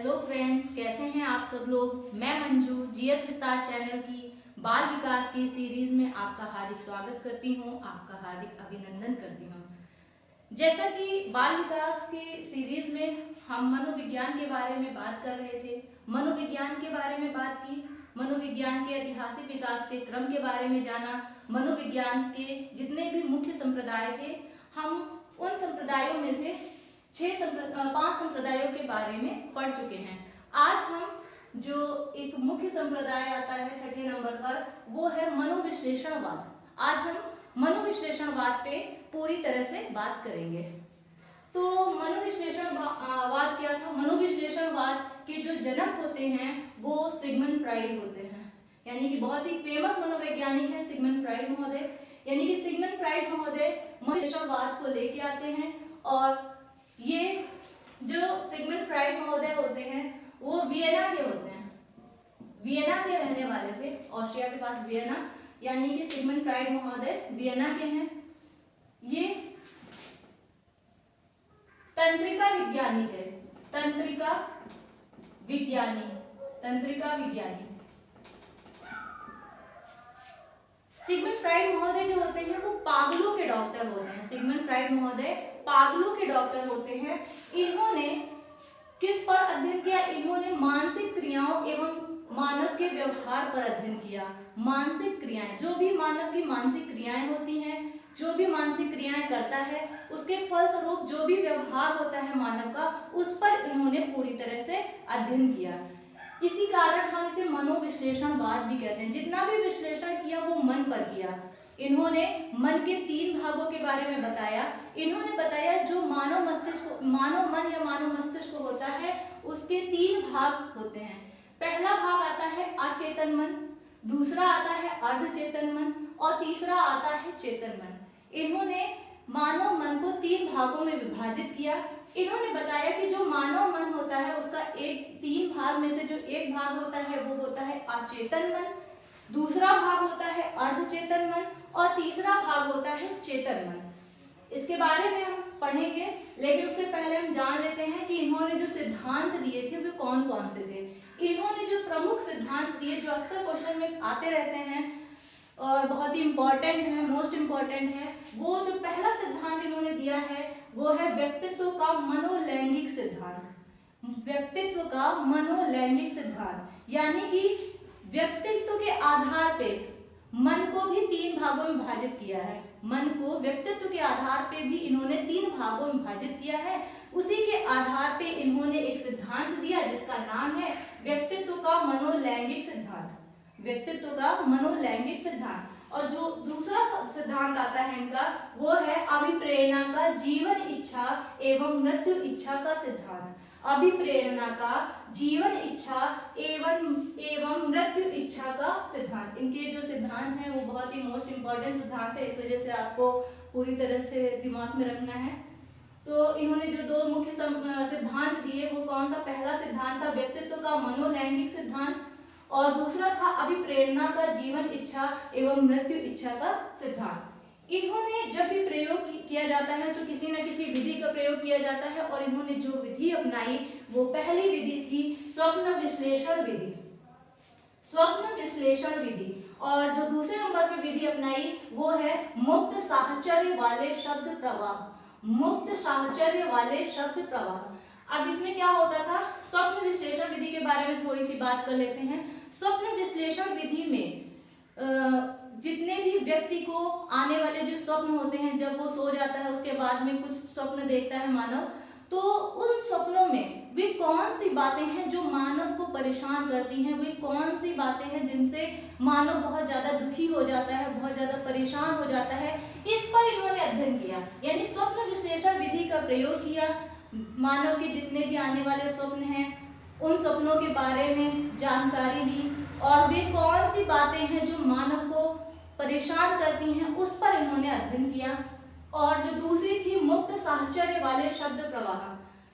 Hello friends, कैसे हैं आप सब लोग। मैं मंजू जीएस विस्तार चैनल की बाल विकास की सीरीज में आपका हार्दिक स्वागत करती हूं, आपका हार्दिक अभिनंदन करती हूं। जैसा कि बाल विकास की सीरीज में हम मनोविज्ञान के बारे में बात कर रहे थे, मनोविज्ञान के बारे में बात की, मनोविज्ञान के ऐतिहासिक विकास के क्रम के बारे में जाना, मनोविज्ञान के जितने भी मुख्य संप्रदाय थे, हम उन संप्रदायों में से 5 संप्रदायों के बारे में पढ़ चुके हैं। आज हम जो एक मुख्य संप्रदाय आता है 6ठे नंबर पर, वो है मनोविश्लेषणवाद। आज हम मनोविश्लेषणवाद पे पूरी तरह से बात करेंगे। तो मनोविश्लेषणवाद क्या था? मनोविश्लेषणवाद के जो जनक होते हैं वो सिगमंड फ्राइड होते हैं, यानी कि बहुत ही फेमस मनोवैज्ञानिक है सिगमंड फ्राइड महोदय। यानी कि सिगमंड फ्राइड महोदय मनोविश्लेषणवाद को लेके आते हैं और ये जो सिगमंड फ्राइड महोदय होते हैं वो वियना के होते हैं, वियना के रहने वाले थे, ऑस्ट्रिया के पास वियना, यानी कि सिगमंड फ्राइड महोदय वियना के हैं। ये तंत्रिका विज्ञानी थे, तंत्रिका विज्ञानी। सिगमंड फ्राइड महोदय जो होते हैं वो पागलों के डॉक्टर होते हैं। सिगमंड फ्राइड महोदय पागलों के डॉक्टर होते हैं। इन्होंने किस पर अध्ययन किया? इन्होंने मानसिक क्रियाओं एवं मानव के व्यवहार पर अध्ययन किया। मानसिक क्रियाएं, जो भी मानव की मानसिक क्रियाएं होती हैं, जो भी मानसिक क्रियाएं करता है, उसके फलस्वरूप जो भी व्यवहार होता है मानव का, उस पर इन्होंने पूरी तरह से अध्ययन किया। इसी कारण हम इसे मनोविश्लेषणवाद भी कहते हैं। जितना भी विश्लेषण किया वो मन पर किया। इन्होंने मन के 3 भागों के बारे में बताया। इन्होंने बताया जो मानव मन या मानव मस्तिष्क होता है उसके 3 भाग होते हैं। पहला भाग आता है अचेतन मन, दूसरा आता है अर्धचेतन मन और तीसरा आता है चेतन मन। इन्होंने मानव मन को 3 भागों में विभाजित किया। इन्होंने बताया कि जो मानव मन होता है उसका 3 भाग में से जो एक भाग होता है वो होता है अचेतन मन, दूसरा भाग होता है अर्धचेतन मन और तीसरा भाग होता है चेतन मन। इसके बारे में हम पढ़ेंगे, लेकिन उससे पहले हम जान लेते हैं कि इन्होंने जो सिद्धांत दिए थे वो कौन कौन से थे। इन्होंने जो प्रमुख सिद्धांत दिए, जो अक्सर क्वेश्चन में आते रहते हैं और बहुत ही इंपॉर्टेंट है, मोस्ट इंपॉर्टेंट है, वो जो पहला सिद्धांत इन्होंने दिया है वो है व्यक्तित्व का मनोलैंगिक सिद्धांत। व्यक्तित्व का मनोलैंगिक सिद्धांत, यानी कि व्यक्तित्व के आधार पे मन को भी 3 भागों में विभाजित किया है। मन को व्यक्तित्व के आधार पे भी इन्होंने 3 भागों में विभाजित किया है। उसी के आधार पे इन्होंने एक सिद्धांत दिया जिसका नाम है व्यक्तित्व का मनोलैंगिक सिद्धांत। व्यक्तित्व का मनोलैंगिक सिद्धांत। और जो दूसरा सिद्धांत आता है इनका, वो है अभिप्रेरणा का जीवन इच्छा एवं मृत्यु इच्छा का सिद्धांत। अभिप्रेरणा का जीवन इच्छा एवं मृत्यु इच्छा का सिद्धांत। इनके जो सिद्धांत हैं वो बहुत ही मोस्ट इंपॉर्टेंट सिद्धांत है, इस वजह से आपको पूरी तरह से दिमाग में रखना है। तो इन्होंने जो 2 मुख्य सिद्धांत दिए वो कौन सा? पहला सिद्धांत था व्यक्तित्व का मनोलैंगिक सिद्धांत और दूसरा था अभिप्रेरणा का जीवन इच्छा एवं मृत्यु इच्छा का सिद्धांत। इन्होंने जब भी प्रयोग किया जाता है तो किसी न किसी विधि का प्रयोग किया जाता है और इन्होंने जो विधि अपनाई वो पहली विधि थी स्वप्न विश्लेषण विधि। स्वप्न विश्लेषण विधि। और जो दूसरे नंबर पे विधि अपनाई वो है मुक्त साहचर्य वाले शब्द प्रवाह। मुक्त साहचर्य वाले शब्द प्रवाह। अब इसमें क्या होता था? स्वप्न विश्लेषण विधि के बारे में थोड़ी सी बात कर लेते हैं। स्वप्न विश्लेषण विधि में जितने भी व्यक्ति को आने वाले जो स्वप्न होते हैं, जब वो सो जाता है उसके बाद में कुछ स्वप्न देखता है मानव, तो उन स्वप्नों में वे कौन सी बातें हैं जो मानव को परेशान करती हैं, वे कौन सी बातें हैं जिनसे मानव बहुत ज्यादा दुखी हो जाता है, बहुत ज्यादा परेशान हो जाता है, इस पर इन्होंने अध्ययन किया। यानी स्वप्न विश्लेषण विधि का प्रयोग किया। मानव के जितने भी आने वाले स्वप्न हैं उन स्वप्नों के बारे में जानकारी ली और वे कौन सी बातें हैं जो मानव को परेशान करती हैं उस पर इन्होंने अध्ययन किया। और जो दूसरी थी मुक्त साहचर्य वाले शब्द प्रवाह।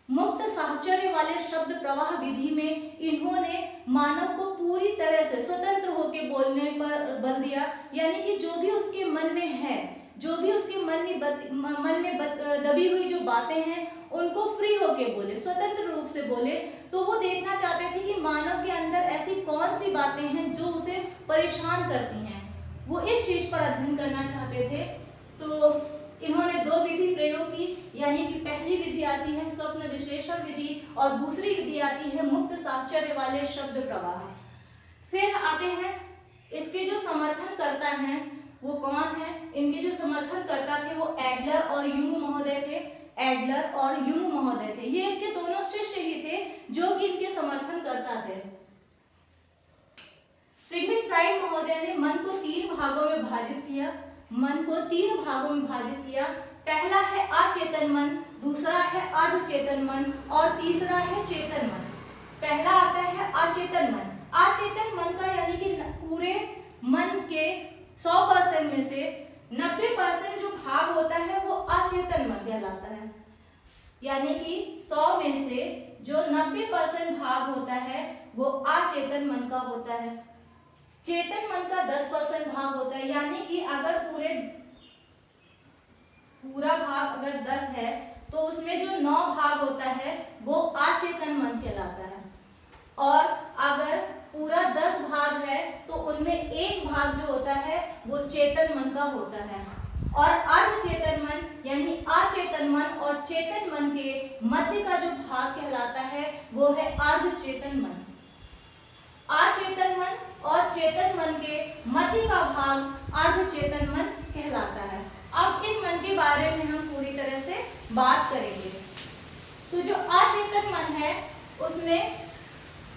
मुक्त साहचर्य वाले शब्द प्रवाह विधि में इन्होंने मानव को पूरी तरह से स्वतंत्र होकर बोलने पर बल दिया। यानी कि जो भी उसके मन में है, जो भी उसके मन में दबी हुई जो बातें हैं उनको फ्री होके बोले, स्वतंत्र रूप से बोले तो वो देखना चाहते थे कि मानव के अंदर ऐसी कौन सी बातें हैं जो उसे परेशान करती हैं, वो इस चीज पर अध्ययन करना चाहते थे। तो इन्होंने दो विधि प्रयोग की, यानी कि पहली विधि आती है स्वप्न विश्लेषण विधि और दूसरी विधि आती है मुक्त साहचर्य वाले शब्द प्रवाह। फिर आते हैं इसके जो समर्थन करता है वो कौन है। इनके जो समर्थन करता थे वो एडलर और यूंग महोदय थे। एडलर और यूंग महोदय थे, ये इनके दोनों शिष्य ही थे जो कि इनके समर्थन करता थे। सिगमंड फ्राइड महोदय ने मन को 3 भागों में विभाजित किया। मन को 3 भागों में विभाजित किया। पहला है अचेतन मन, दूसरा है अर्धचेतन मन और तीसरा है चेतन मन। पहला आता है अचेतन मन। अचेतन मन का यानी कि पूरे मन के 100% में से 90% जो भाग होता है वो अचेतन मन कहलाता है। यानी कि 100 में से जो 90% भाग होता है वो अचेतन मन का होता है। चेतन मन का 10% भाग होता है, यानी कि अगर पूरा भाग अगर 10 है तो उसमें जो 9 भाग होता है वो अचेतन मन कहलाता है। और अगर पूरा 10 भाग है तो उनमें एक भाग जो होता है वो चेतन मन का होता है। और अर्धचेतन मन यानी अचेतन मन और चेतन मन के मध्य का जो भाग कहलाता है वो है अर्धचेतन मन। अचेतन मन और चेतन मन के मध्य का भाग अर्धचेतन मन कहलाता है। अब इन मन के बारे में हम पूरी तरह से बात करेंगे। तो जो अचेतन मन है उसमें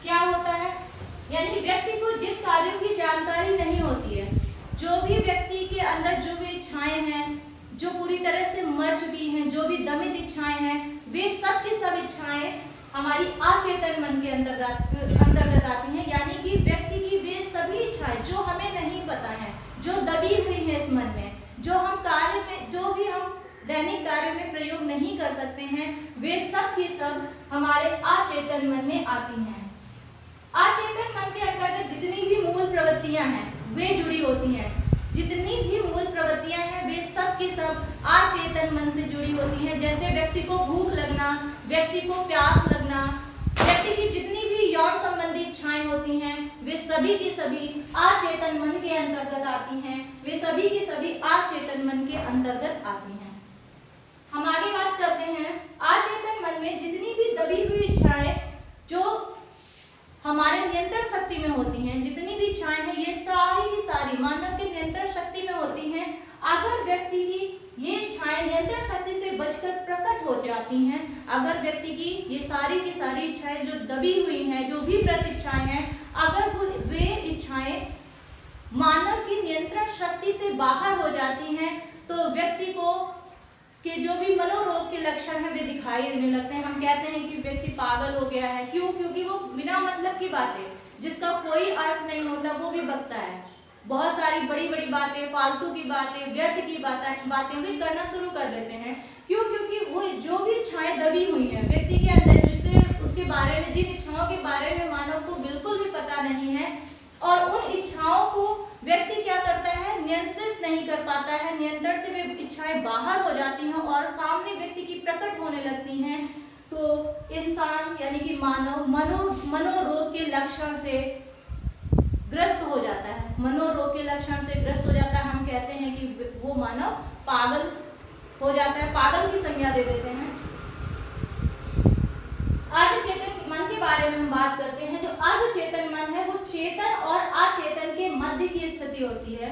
क्या होता है, यानी व्यक्ति को जिन कार्यों की जानकारी नहीं होती है, जो भी व्यक्ति के अंदर जो भी इच्छाएं हैं जो पूरी तरह से मर चुकी हैं, जो भी दमित इच्छाएं हैं, वे सब की सब इच्छाएं हमारी अचेतन मन के अंतर्गत आती हैं। यानी कि व्यक्ति की वे सभी इच्छाएं जो हमें नहीं पता है, जो दबी हुई है इस मन में, जो हम कार्य में, जो भी हम दैनिक कार्य में प्रयोग नहीं कर सकते हैं, वे सब की सब हमारे अचेतन मन में आती हैं। अचेतन मन के अंतर्गत जितनी भी मूल प्रवृत्तियां हैं वे जुड़ी होती हैं। जितनी भी मूल प्रवृत्तियां हैं वे सब की सब अचेतन मन से जुड़ी होती हैं। जैसे व्यक्ति को भूख लगना, व्यक्ति को प्यास लगना, व्यक्ति की जितनी भी यौन संबंधी इच्छाएं होती हैं वे सभी की सभी अचेतन मन के अंतर्गत आती हैं। वे सभी की सभी अचेतन मन के अंतर्गत आती हैं। हम आगे बात करते हैं अचेतन मन में जितनी भी दबी हुई इच्छाएं जो हमारे नियंत्रण शक्ति में होती हैं, जितनी भी इच्छाएं हैं ये सारी की सारी मानव के नियंत्रण शक्ति में होती हैं। अगर व्यक्ति की ये इच्छाएं नियंत्रण शक्ति से बचकर प्रकट हो जाती हैं, अगर व्यक्ति की ये सारी की सारी इच्छाएं जो दबी हुई हैं, जो भी प्रतिच्छाएं हैं, अगर वे इच्छाएं मानव की नियंत्रण शक्ति से बाहर हो जाती हैं तो व्यक्ति को कि जो भी मनोरोग के लक्षण है वे दिखाई देने लगते हैं। हम कहते हैं कि व्यक्ति पागल हो गया है। क्यों? क्योंकि वो बिना मतलब की बातें जिसका कोई अर्थ नहीं होता वो भी बकता है। बहुत सारी बड़ी बड़ी बातें, फालतू की बातें, व्यर्थ की बातें वे करना शुरू कर देते हैं। क्यों? क्योंकि वो जो भी इच्छाएं दबी हुई है व्यक्ति के अंदर, जिससे उसके बारे में, जिन इच्छाओं के बारे में मानव को बिल्कुल भी पता नहीं है, और उन इच्छाओं को व्यक्ति क्या करता है, नियंत्रित नहीं कर पाता है। नियंत्रण से वे इच्छाएं बाहर हो जाती हैं और सामने व्यक्ति की प्रकट होने लगती हैं। तो इंसान यानी कि मानव मनोरोग के लक्षण से ग्रस्त हो जाता है। मनोरोग के लक्षण से ग्रस्त हो जाता है। हम कहते हैं कि वो मानव पागल हो जाता है, पागल की संज्ञा दे देते हैं। अर्धचेतन मन के बारे में हम बात करते हैं। जो अर्धचेतन मन है वो चेतन और अचेतन के मध्य की स्थिति होती है।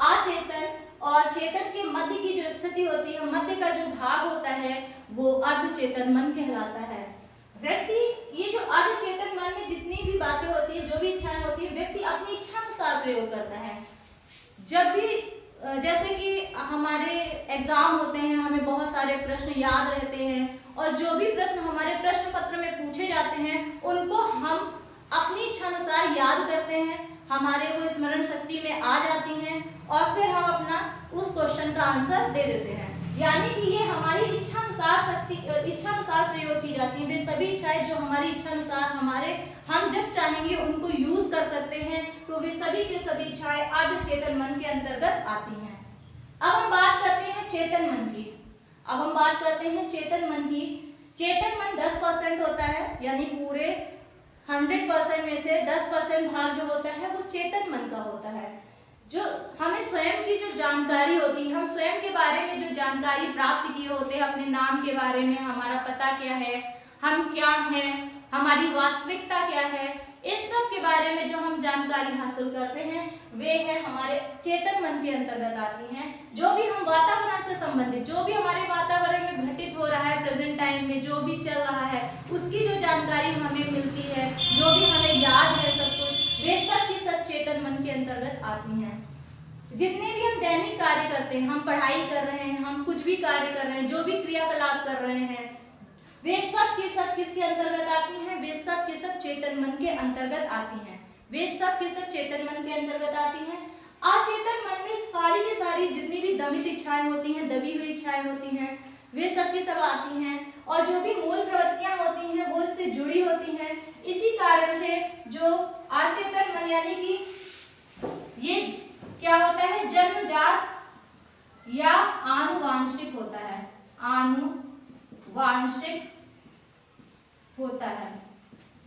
अचेतन और चेतन के मध्य की जो स्थिति होती है, मध्य का जो भाग होता है वो अर्धचेतन मन कहलाता है। व्यक्ति ये जो अर्धचेतन मन में जितनी भी बातें होती है, जो भी इच्छाएं होती है, व्यक्ति अपनी इच्छा अनुसार प्रयोग करता है। जब भी जैसे कि हमारे एग्जाम होते हैं, हमें बहुत सारे प्रश्न याद रहते हैं और जो भी प्रश्न हमारे प्रश्न पत्र में पूछे जाते हैं उनको हम अपनी इच्छा अनुसार याद करते हैं, हमारे वो स्मरण शक्ति में आ जाती हैं और फिर हम अपना उस क्वेश्चन का आंसर दे देते हैं। यानी कि ये हमारी इच्छा अनुसार प्रयोग की जाती है। वे सभी इच्छाएं जो हमारी इच्छा अनुसार हम जब चाहेंगे उनको यूज कर सकते हैं, तो वे सभी के सभी इच्छाएं अर्धचेतन मन के अंतर्गत आती हैं। अब हम बात करते हैं चेतन मन की। चेतन मन 10% होता है, यानी पूरे 100% में से 10% भाग जो होता है वो चेतन मन का होता है। जो हमें स्वयं की जो जानकारी होती है, हम स्वयं के बारे में जो जानकारी प्राप्त किए होते हैं, अपने नाम के बारे में, हमारा पता क्या है, हम क्या हैं, हमारी वास्तविकता क्या है, इन सब के बारे में जो हम जानकारी हासिल करते हैं वे है हमारे चेतन मन के अंतर्गत आती हैं। जो भी हम वातावरण से संबंधित, जो भी हमारे वातावरण में घटित हो रहा है प्रेजेंट टाइम में, जो भी चल रहा है उसकी जो जानकारी हमें मिलती है, जो भी हमें याद है सब कुछ, वे सब की सब चेतन मन के अंतर्गत आती हैं। जितने भी हम दैनिक कार्य करते हैं, हम पढ़ाई कर रहे हैं, हम कुछ भी कार्य कर रहे हैं, जो भी क्रियाकलाप कर रहे हैं, वे सब के सब किसके अंतर्गत आती हैं? वे सब के सब चेतन मन के अंतर्गत आती हैं। वे सब के सब चेतन मन के अंतर्गत आती हैं। अचेतन मन में सारी की सारी जितनी भी दमित इच्छाएं होती हैं, दबी हुई इच्छाएं होती हैं, वे सब की सब आती हैं। और जो भी मूल प्रवृत्तियां होती हैं वो इससे जुड़ी होती हैं। इसी कारण से जो अचेतन मन यानी कि ये क्या होता है, जन्मजात या आनुवांशिक होता है, आनुवांशिक होता है,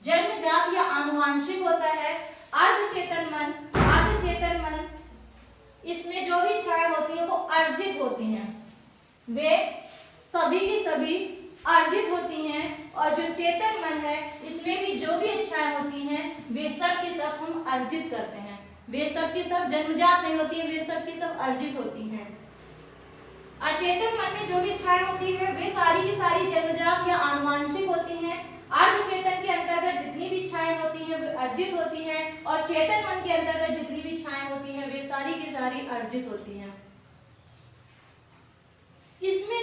जन्मजात या आनुवांशिक होता है। अर्धचेतन मन इसमें जो भी इच्छाएं होती हैं वो अर्जित होती हैं, वे सभी की सभी अर्जित होती हैं। और जो चेतन मन है इसमें भी जो भी इच्छाएं होती हैं वे सब की सब हम अर्जित करते हैं। वे सब की सब जन्मजात नहीं होती है, वे सब की सब अर्जित होती हैं। अचेतन मन में जो भी इच्छाएं होती है वे सारी की सारी जन्मजात या आनुवांशिक होती हैं। अर्धचेतन के अंतर्गत जितनी भी इच्छाएं होती हैं वे अर्जित होती हैं, और चेतन मन के अंतर्गत जितनी भी इच्छाएं होती हैं वे सारी की सारी अर्जित होती हैं। इसमें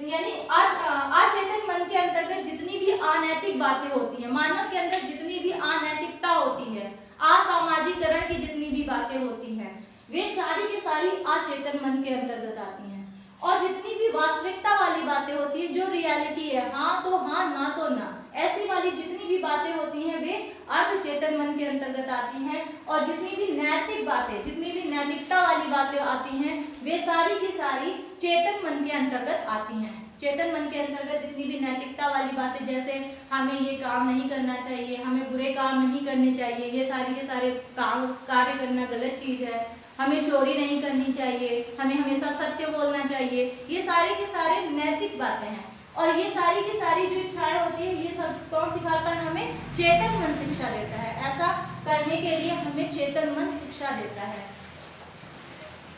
यानी अचेतन मन के अंतर्गत जितनी भी अनैतिक बातें होती हैं, मानव के अंदर जितनी भी अनैतिकता होती है, असामाजिकरण की जितनी भी बातें होती हैं, वे सारी की सारी अचेतन मन के अंतर्गत आती हैं। और जितनी भी वास्तविकता वाली बातें होती है, जो रियलिटी है, हाँ तो हाँ, ना तो ना, ऐसी वाली जितनी भी बातें होती हैं वे अर्धचेतन मन के अंतर्गत आती हैं। और जितनी भी नैतिक बातें, जितनी भी नैतिकता वाली बातें आती हैं वे सारी की सारी चेतन मन के अंतर्गत आती हैं। चेतन मन के अंतर्गत जितनी भी नैतिकता वाली बातें, जैसे हमें ये काम नहीं करना चाहिए, हमें बुरे काम नहीं करने चाहिए, ये सारी के सारे काम कार्य करना गलत चीज है, हमें चोरी नहीं करनी चाहिए, हमें हमेशा सत्य बोलना चाहिए, ये सारे के सारे नैतिक बातें हैं। और ये सारी की सारी जो इच्छाएं होती है ये सब कौन सिखाता है? हमें चेतन मन शिक्षा देता है। ऐसा करने के लिए हमें चेतन मन शिक्षा देता है।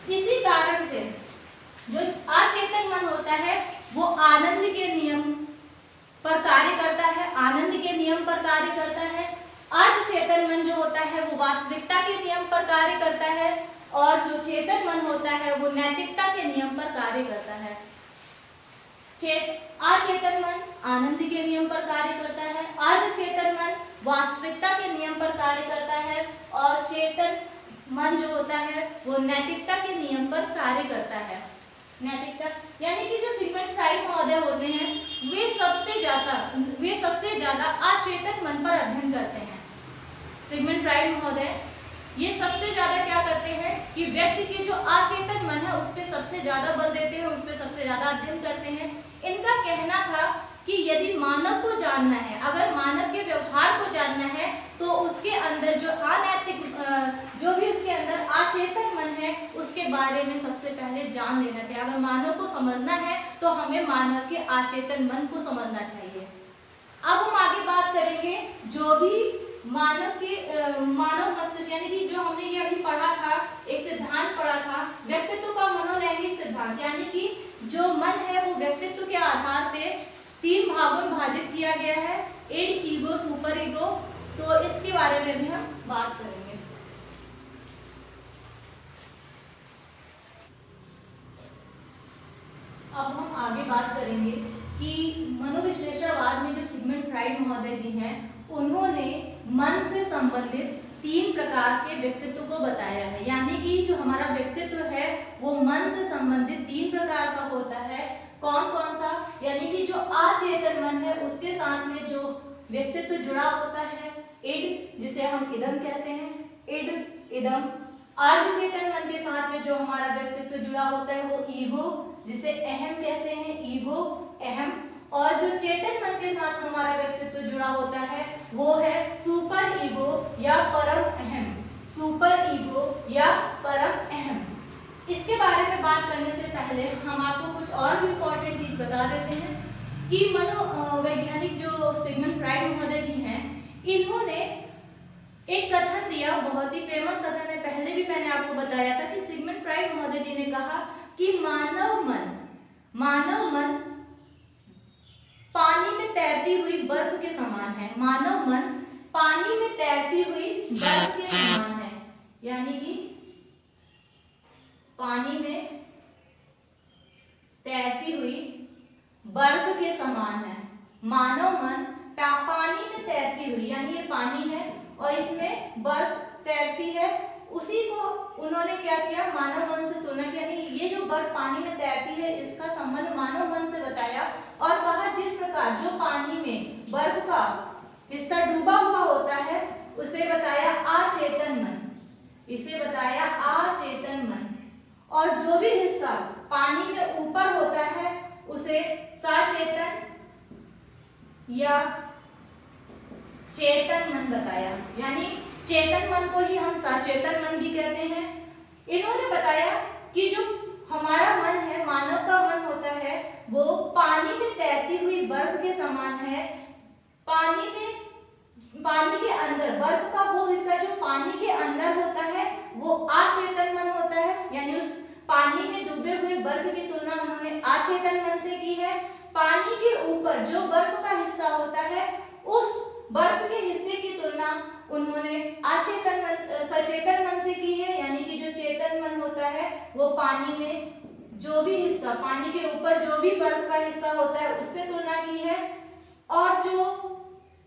इसी कारण से जो अचेतन मन होता है वो आनंद के नियम पर कार्य करता है, आनंद के नियम पर कार्य करता है। अर्धचेतन मन जो होता है वो वास्तविकता के नियम पर कार्य करता है, और जो चेतन मन होता है वो नैतिकता के नियम पर कार्य करता है। अचेतन मन आनंद के नियम पर कार्य करता है, अर्धचेतन मन वास्तविकता के नियम पर कार्य करता है, और चेतन मन जो होता है वो नैतिकता के नियम पर कार्य करता है। नैतिकता यानी कि जो सिगमंड फ्राइड महोदय होते हैं वे सबसे ज्यादा अचेतन मन पर अध्ययन करते हैं। सिगमंड फ्राइड महोदय ये सबसे ज्यादा क्या करते हैं कि व्यक्ति की जो अचेतन मन है उस पर सबसे ज्यादा बल देते हैं, उस पर सबसे ज्यादा अध्ययन करते हैं। इनका कहना था कि यदि मानव को जानना है, अगर मानव के व्यवहार को जानना है तो उसके अंदर जो अनैतिक जो भी उसके अंदर अचेतन मन है उसके बारे में सबसे पहले जान लेना चाहिए। अगर मानव को समझना है तो हमें मानव के अचेतन मन को समझना चाहिए। अब हम आगे बात करेंगे जो भी मानव मस्तिष्क यानी कि जो हमने ये अभी पढ़ा था, एक सिद्धांत पढ़ा था व्यक्तित्व का मनोलैंगिक सिद्धांत, यानी कि जो मन है वो व्यक्तित्व के आधार पे 3 भागों में विभाजित किया गया है, इड, ईगो, सुपर ईगो। तो इसके बारे में भी हम बात करेंगे। अब हम आगे बात करेंगे कि मनोविश्लेषणवाद में जो सिगमंड फ्राइड महोदय जी हैं उन्होंने मन से संबंधित 3 प्रकार के व्यक्तित्व को बताया है। यानी कि जो हमारा व्यक्तित्व है वो मन से संबंधित 3 प्रकार का होता है। कौन कौन सा? यानी कि जो अचेतन मन है उसके साथ में जो व्यक्तित्व जुड़ा होता है, इड जिसे हम इदम कहते हैं, इड इदम। अर्धचेतन मन के साथ में जो हमारा व्यक्तित्व जुड़ा होता है वो ईगो जिसे अहम कहते हैं, ईगो अहम। और जो चेतन मन के साथ हमारा व्यक्तित्व जुड़ा होता वो है सुपर ईगो या परम अहम। सुपर ईगो या परम अहम। इसके बारे में बात करने से पहले हम आपको कुछ और भी इम्पोर्टेंट चीज बता देते हैं कि मनोवैज्ञानिक जो सिगमंड फ्राइड महोदय जी हैं, इन्होंने एक कथन दिया, बहुत ही फेमस कथन है, पहले भी मैंने आपको बताया था कि सिगमंड फ्राइड महोदय जी ने कहा कि मानव मन पानी में तैरती हुई बर्फ के समान है। मानव मन पानी में तैरती हुई बर्फ के समान है, यानी कि पानी में तैरती हुई बर्फ के समान है। मानव मन पानी में तैरती हुई, यानी ये पानी है और इसमें बर्फ तैरती है, उसी को उन्होंने क्या किया, मानव मन से तुलना किया। यानी ये जो बर्फ पानी में तैरती है इसका संबंध मानव मन से बताया और कहा जिस प्रकार जो पानी में बर्फ का हिस्सा डूबा हुआ होता है उसे बताया अचेतन मन, इसे बताया अचेतन मन, और जो भी हिस्सा पानी में ऊपर होता है उसे सचेतन या चेतन मन बताया। यानी चेतन मन को ही हम सचेतन मन भी कहते हैं। इन्होंने बताया कि जो हमारा मन है, मानव का मन होता है, वो पानी में तैरती हुई बर्फ के समान है। पानी के अंदर बर्फ का वो हिस्सा जो पानी के अंदर होता है वो अचेतन मन होता है। यानी उस पानी में डूबे हुए बर्फ की तुलना उन्होंने अचेतन मन से की है। पानी के ऊपर जो बर्फ का हिस्सा होता है उस बर्फ के हिस्से की तुलना उन्होंने सचेतन मन से की है। यानी कि जो चेतन मन होता है वो पानी में जो भी हिस्सा, पानी के ऊपर जो भी बर्फ का हिस्सा होता है उससे तुलना की है। और जो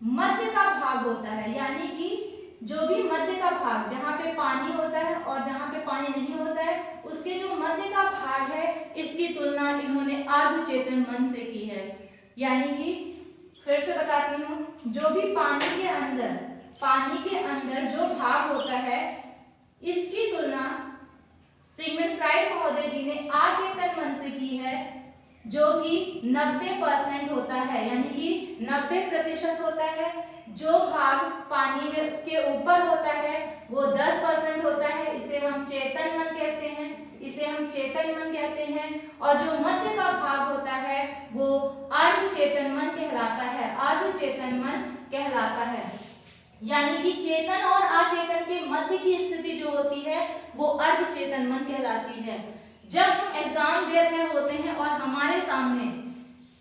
मध्य का भाग होता है, यानी कि जो भी मध्य का भाग जहाँ पे पानी होता है और जहाँ पे पानी नहीं होता है उसके जो मध्य का भाग है इसकी तुलना इन्होंने अर्धचेतन मन से की है। यानी कि फिर से बताती हूँ, जो भी पानी के अंदर जो भाग होता है इसकी तुलना सिगमंड फ्राइड महोदय जी ने अचेतन मन से की है, जो कि 90% होता है, यानी कि 90% होता है। जो भाग पानी में के ऊपर होता है वो 10% होता है, इसे हम चेतन मन कहते हैं, इसे हम चेतन मन कहते हैं। और जो मध्य का भाग होता है वो अर्धचेतन मन कहलाता है, अर्धचेतन मन कहलाता है। यानी कि चेतन और अचेतन के मध्य की स्थिति जो होती है वो अर्धचेतन मन कहलाती है। जब हम एग्जाम दे रहे होते हैं और हमारे सामने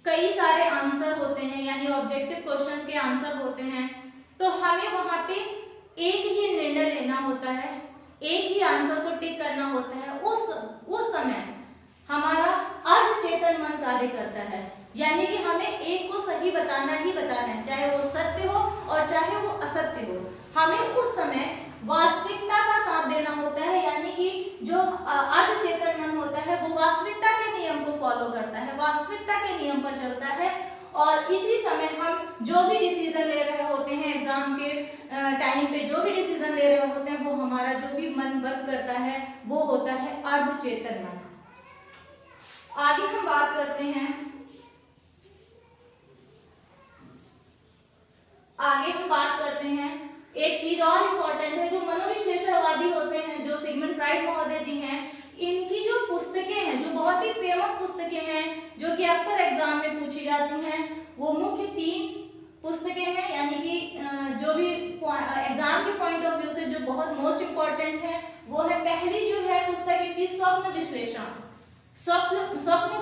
कई सारे आंसर होते हैं, यानी ऑब्जेक्टिव क्वेश्चन के आंसर होते हैं, तो हमें वहां पे एक ही निर्णय लेना होता है, एक ही आंसर को टिक करना होता है। उस समय हमारा अर्धचेतन मन कार्य करता है, यानी कि हमें एक को सही बताना ही बताना है, चाहे वो सत्य हो और चाहे वो असत्य हो। हमें उस समय वास्तविकता का साथ देना होता है, यानी कि जो अर्धचेतन मन होता है वो वास्तविकता के नियम को फॉलो करता है, वास्तविकता के नियम पर चलता है। और इसी समय हम जो भी डिसीजन ले रहे होते हैं एग्जाम के टाइम पे, जो भी डिसीजन ले रहे होते हैं वो हमारा जो भी मन वर्क करता है वो होता है अर्धचेतन मन। आगे हम बात करते हैं, एक चीज और इम्पोर्टेंट है, जो मनोविश्लेषणवादी होते हैं, जो सिगमंड फ्राइड महोदय जी हैं, इनकी जो पुस्तकें हैं, जो बहुत ही फेमस पुस्तकें हैं, जो कि अक्सर एग्जाम में पूछी जाती हैं, वो मुख्य 3 पुस्तकें हैं। यानी कि जो भी एग्जाम के पॉइंट ऑफ व्यू से जो बहुत मोस्ट इम्पोर्टेंट है वो है, पहली जो है पुस्तक इनकी स्वप्न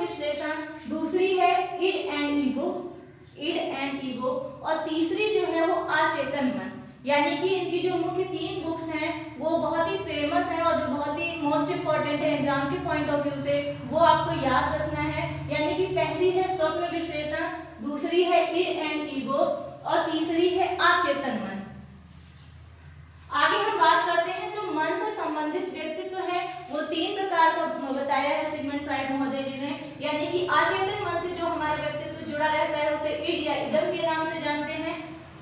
विश्लेषण, दूसरी है इड एंड ईगो, और तीसरी जो है वो अचेतन मन। यानी कि इनकी जो मुख्य 3 बुक्स हैं वो बहुत ही फेमस हैं और जो बहुत ही मोस्ट इम्पोर्टेंट है एग्जाम के पॉइंट ऑफ व्यू से, वो आपको याद रखना है। यानी कि पहली है स्वप्न विश्लेषण, दूसरी है इड एंड ईगो और तीसरी है अचेतन मन। आगे हम बात करते हैं, जो मन से संबंधित व्यक्तित्व है वो 3 प्रकार का बताया है सिगमंड फ्राइड महोदय जी ने। यानी कि अचेतन मन से जो हमारा व्यक्तित्व जुड़ा रहता है उसे इड या इदम के नाम से जानते हैं।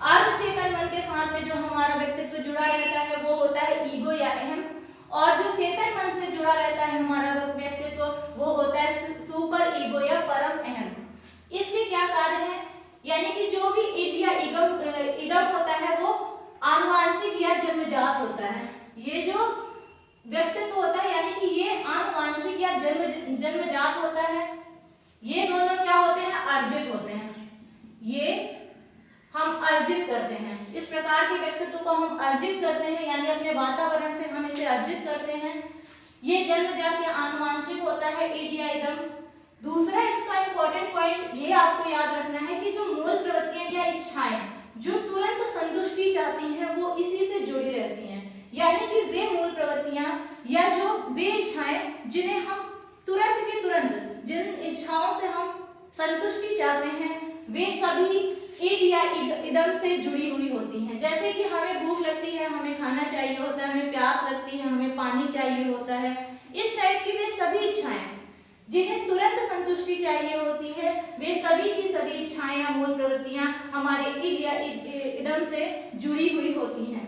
अर्धचेतन मन के साथ में जो हमारा व्यक्तित्व जुड़ा रहता है वो होता है ईगो या अहम, और जो चेतन मन से जुड़ा रहता है हमारा व्यक्तित्व वो होता है सुपर ईगो या परम अहम। इसके क्या कार्य है, यानी कि जो भी इड या इदम होता अर्जित करते हैं। इस प्रकार के व्यक्तित्व को हम अर्जित करते हैं, यानी अपने वातावरण से हम इसे अर्जित करते हैं। ये जन्मजात या आनुवांशिक होता है, ईड या इदम। दूसरा इसका इंपॉर्टेंट पॉइंट ये आपको याद रखना है कि जो मूल प्रवृत्तियां या इच्छाएं जो तुरंत संतुष्टि चाहती हैं वो इसी से जुड़ी रहती हैं, यानी कि वे मूल प्रवृत्तियां या जो वे इच्छाएं जिन्हें हम तुरंत के तुरंत जिन इच्छाओं से हम संतुष्टि चाहते हैं वे सभी ईड या इदम से जुड़ी हुई होती हैं। जैसे कि हमें भूख लगती है, हमें खाना चाहिए होता है, हमें प्यास लगती है, हमें पानी चाहिए होता है, इस टाइप की वे सभी इच्छाएं जिन्हें तुरंत संतुष्टि चाहिए होती है वे सभी की सभी इच्छाएं या मूल प्रवृत्तियां हमारे ईड या इदम से जुड़ी हुई होती हैं।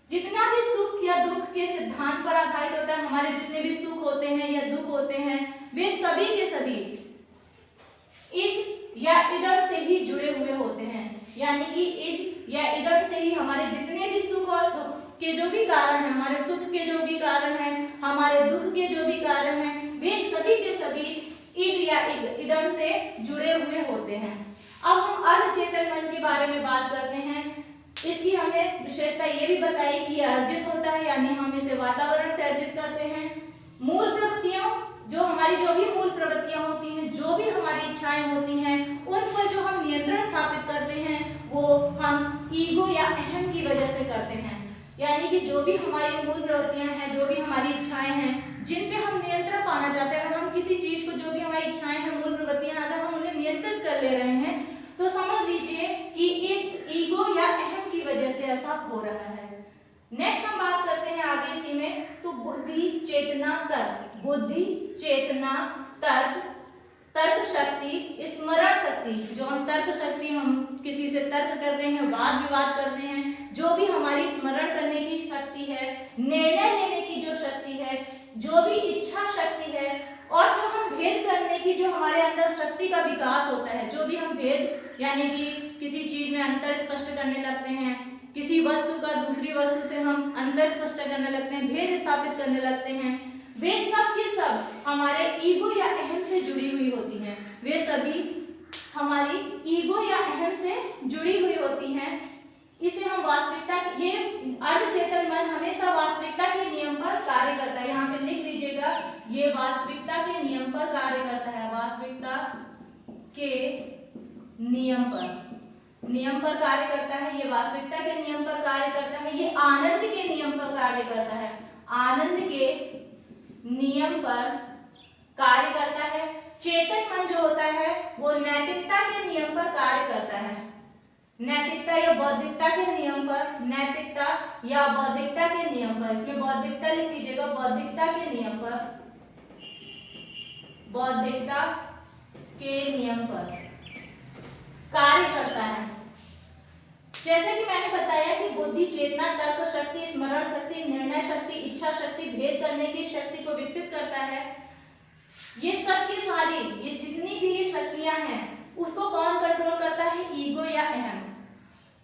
जितना भी सुख या दुख के सिद्धांत पर आधारित होता है, हमारे जितने भी सुख होते हैं या दुख होते हैं वे सभी के सभी ईड या इदम से ही जुड़े हुए होते हैं, यानी कि ईड या इदम से ही हमारे जितने भी सुख और दुख के जो भी कारण हैं, हमारे सुख के जो भी कारण हैं, हमारे दुख के जो भी कारण हैं, वे सभी के सभी ईड या इदम से जुड़े हुए होते हैं। अब हम अर्धचेतन मन के बारे में बात करते हैं। इसकी हमें विशेषता ये भी बताई कि यह अर्जित होता है, यानी हम इसे वातावरण से अर्जित करते हैं। मूल प्रवृत्तियां जो हमारी जो भी मूल प्रवृत्तियां होती हैं, जो भी हमारी इच्छाएं होती हैं, उन पर जो हम नियंत्रण स्थापित करते हैं वो हम ईगो या अहम की वजह से करते हैं। यानी कि जो भी हमारी मूल प्रवृत्तियां हैं, जो भी हमारी इच्छाएं हैं, जिन पे हम नियंत्रण पाना चाहते हैं, अगर हम किसी चीज को जो भी हमारी इच्छाएं हैं, मूल प्रवृत्तियां, अगर हम उन्हें नियंत्रित कर ले रहे हैं तो समझ लीजिए कि ईगो या अहम की वजह से ऐसा हो रहा है। नेक्स्ट हम बात करते हैं आगे इसी में, तो बुद्धि, चेतना, तर्क। बुद्धि, चेतना, तर्क, तर्क शक्ति, स्मरण शक्ति, जो हम तर्क शक्ति, हम किसी से तर्क करते हैं, वाद विवाद करते हैं, जो भी हमारी स्मरण करने की शक्ति है, निर्णय लेने की जो शक्ति है, जो भी इच्छा शक्ति है, और जो हम भेद करने की जो हमारे अंदर शक्ति का विकास होता है, जो भी हम भेद यानी कि किसी चीज में अंतर स्पष्ट करने लगते हैं, किसी वस्तु का दूसरी वस्तु से हम अंतर स्पष्ट करने लगते हैं, भेद स्थापित करने लगते हैं, वे सब के सब हमारे ईगो या अहम से जुड़ी हुई होती हैं। वे सभी हमारी ईगो या अहम से जुड़ी हुई होती हैं। इसे हम वास्तविकता, ये अर्धचेतन मन हमेशा वास्तविकता के नियम पर कार्य करता है। यहाँ पे लिख लीजिएगा, ये वास्तविकता के नियम पर कार्य करता है। वास्तविकता के नियम पर कार्य करता है। ये वास्तविकता के नियम पर कार्य करता है। ये आनंद के नियम पर कार्य करता है। आनंद के नियम पर कार्य करता है। चेतन मन जो होता है वो नैतिकता के नियम पर कार्य करता है। नैतिकता या बौद्धिकता के नियम पर, नैतिकता या बौद्धिकता के नियम पर, इसमें बौद्धिकता लिख लीजिएगा, बौद्धिकता के नियम पर, बौद्धिकता के नियम पर कार्य करता है। जैसे कि मैंने बताया कि बुद्धि, चेतना, तर्क शक्ति, स्मरण शक्ति, निर्णय शक्ति, इच्छा शक्ति, भेद करने की शक्ति को विकसित करता है। ये सब की सारी, ये जितनी भी ये शक्तियां हैं उसको कौन कंट्रोल करता है? ईगो या अहम।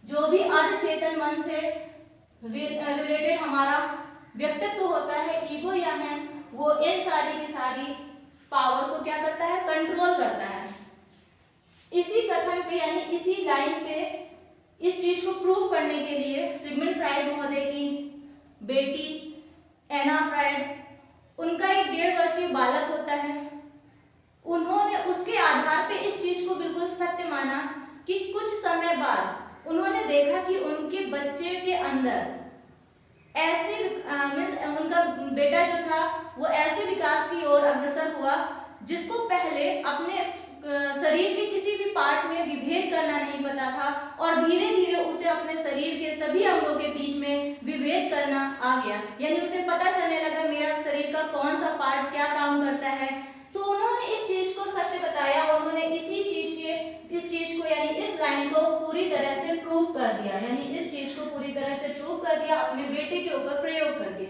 जो भी अर्धचेतन मन से रिलेटेड हमारा व्यक्तित्व होता है, ईगो या अहम, वो इन सारी की सारी पावर को क्या करता है? कंट्रोल करता है। इसी कथन पे यानी इसी लाइन पे इस चीज को प्रूव करने के लिए सिगमंड फ्राइड महोदय की बेटी एना फ्राइड, उनका एक 1.5 वर्षीय बालक होता है। उन्होंने उसके आधार पे इस चीज को बिल्कुल सत्य माना कि कुछ समय बाद उन्होंने देखा कि उनके बच्चे के अंदर ऐसे उनका बेटा जो था वो ऐसे विकास की ओर अग्रसर हुआ जिसको पहले अपने शरीर के किसी भी पार्ट में विभेद करना नहीं पता था, और धीरे धीरे उसे अपने शरीर के सभी अंगों के बीच में विभेद करना आ गया। यानी उसे पता चलने लगा मेरा शरीर का कौन सा पार्ट क्या काम करता है। तो उन्होंने इस चीज को सत्य बताया और उन्होंने इस चीज को यानी इस लाइन को पूरी तरह से प्रूव कर दिया, यानी इस चीज को पूरी तरह से प्रूव कर दिया अपने बेटे के ऊपर प्रयोग करके।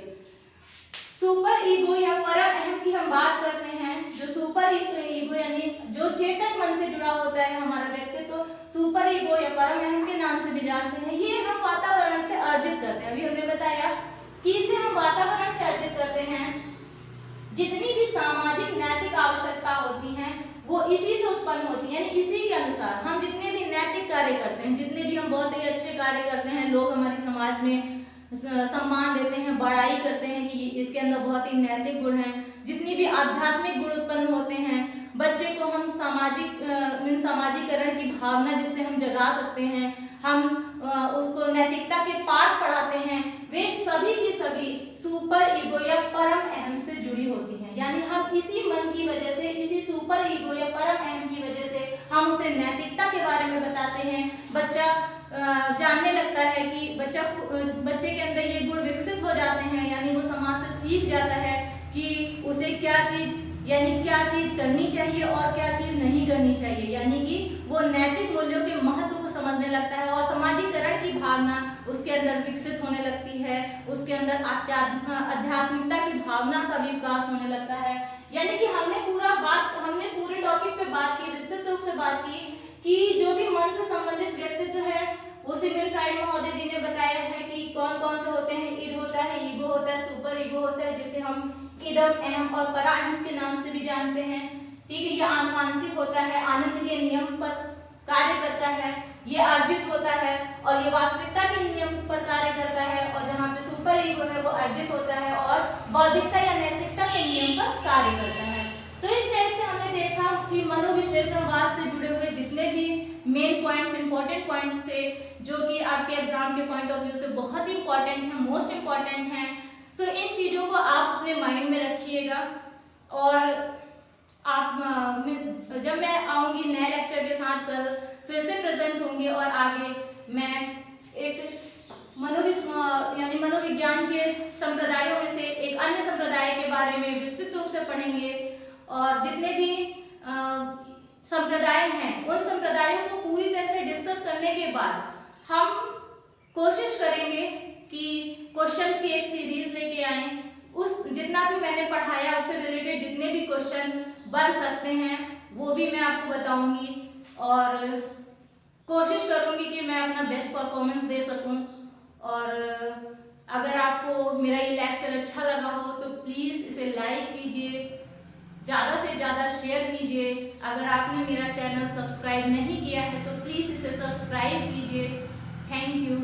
सुपर ईगो या परम अहम की हम बात करते हैं। जो सुपर ईगो यानी जो चेतन मन से जुड़ा होता है हमारा व्यक्तित्व, तो सुपर ईगो या परम अहम के नाम से भी जानते हैं। ये हम वातावरण से अर्जित करते हैं। अभी हमने बताया कि इसे हम वातावरण से अर्जित करते हैं। जितनी भी सामाजिक नैतिक आवश्यकता होती हैं वो इसी से उत्पन्न होती है, यानी इसी के अनुसार हम जितने भी नैतिक कार्य करते हैं, जितने भी हम बहुत ही अच्छे कार्य करते हैं, लोग हमारी समाज में सम्मान देते हैं, बड़ाई करते हैं कि इसके अंदर बहुत ही नैतिक गुण हैं। जितनी भी आध्यात्मिक गुण उत्पन्न होते हैं, बच्चे को हम सामाजिकरण की भावना जिससे हम जगा सकते हैं, हम उसको नैतिकता के पाठ पढ़ाते हैं, वे सभी की सभी सुपर ईगो या परम अहम से जुड़ी होती हैं। यानी हम इसी मन की वजह से, इसी सुपर ईगो या परम अहम की वजह से हम उसे नैतिकता के बारे में बताते हैं। बच्चा जानने लगता है कि बच्चे के अंदर ये गुण विकसित हो जाते हैं, यानी वो समाज से सीख जाता है कि उसे क्या चीज करनी चाहिए और क्या चीज नहीं करनी चाहिए, यानी कि वो नैतिक मूल्यों के महत्व को समझने लगता है और सामाजिकरण की भावना उसके अंदर विकसित होने लगती है, उसके अंदर आध्यात्मिकता की भावना का भी विकास होने लगता है। यानी कि हमने पूरे टॉपिक पे बात की, विस्तृत रूप से बात की कि जो भी मन से संबंधित व्यक्तित्व है वो सिगमंड फ्राइड महोदय जी ने बताया है कि कौन कौन से होते हैं। ईड होता है, ईगो होता है, सुपर ईगो होता है, जिसे हम इदम, अहम और परा अहम के नाम से भी जानते हैं। ठीक है, ये आनुवांशिक होता है, आनंद के नियम पर कार्य करता है, ये अर्जित होता है और ये वास्तविकता के नियम पर कार्य करता है। और जहाँ पे सुपर ईगो है वो अर्जित होता है और बौद्धिकता या नैतिकता के नियम पर कार्य करता है। तो इस टाइप से हमने देखा कि मनोविश्लेषणवाद से जुड़े हुए जितने भी मेन पॉइंट्स, इंपॉर्टेंट पॉइंट्स थे, जो कि आपके एग्जाम के पॉइंट ऑफ व्यू से बहुत ही इंपॉर्टेंट है, मोस्ट इंपॉर्टेंट है। तो इन चीजों को आप अपने माइंड में रखिएगा और आप जब मैं आऊंगी नए लेक्चर के साथ कल फिर से प्रेजेंट होंगे और आगे मैं एक मनोविज्ञान के संप्रदायों में से एक अन्य संप्रदाय के बारे में विस्तृत रूप से पढ़ेंगे और जितने भी संप्रदाय हैं उन संप्रदायों को पूरी तरह से डिस्कस करने के बाद हम कोशिश करेंगे कि क्वेश्चंस की एक सीरीज लेके आए। उस जितना भी मैंने पढ़ाया उससे रिलेटेड जितने भी क्वेश्चन बन सकते हैं वो भी मैं आपको बताऊंगी और कोशिश करूंगी कि मैं अपना बेस्ट परफॉर्मेंस दे सकूं। और अगर आपको मेरा ये लेक्चर अच्छा लगा हो तो प्लीज़ इसे लाइक कीजिए, ज़्यादा से ज़्यादा शेयर कीजिए। अगर आपने मेरा चैनल सब्सक्राइब नहीं किया है तो प्लीज़ इसे सब्सक्राइब कीजिए। Thank you.